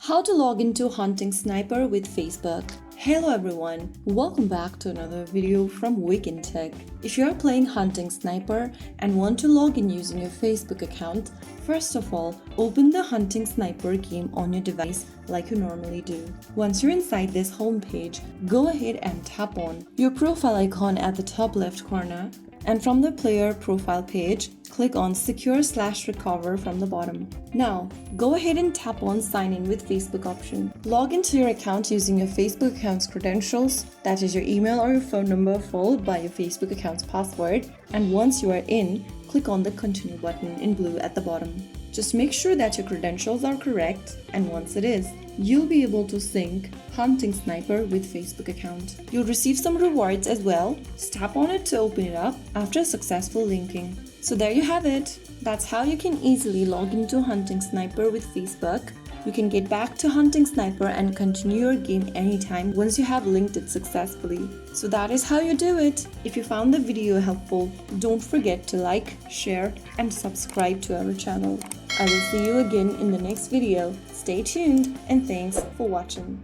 How to log into Hunting Sniper with Facebook. Hello everyone, welcome back to another video from Wake&Tech. If you are playing Hunting Sniper and want to log in using your Facebook account, first of all, open the Hunting Sniper game on your device like you normally do. Once you're inside this home page, go ahead and tap on your profile icon at the top left corner, and from the player profile page, click on Secure/Recover from the bottom. Now, go ahead and tap on Sign in with Facebook option. Log into your account using your Facebook account's credentials, that is your email or your phone number followed by your Facebook account's password, and once you are in, click on the Continue button in blue at the bottom. Just make sure that your credentials are correct, and once it is, you'll be able to sync Hunting Sniper with Facebook account. You'll receive some rewards as well. Just tap on it to open it up after successful linking. So there you have it. That's how you can easily log into Hunting Sniper with Facebook. You can get back to Hunting Sniper and continue your game anytime once you have linked it successfully. So that is how you do it. If you found the video helpful, don't forget to like, share, and subscribe to our channel. I will see you again in the next video. Stay tuned and thanks for watching.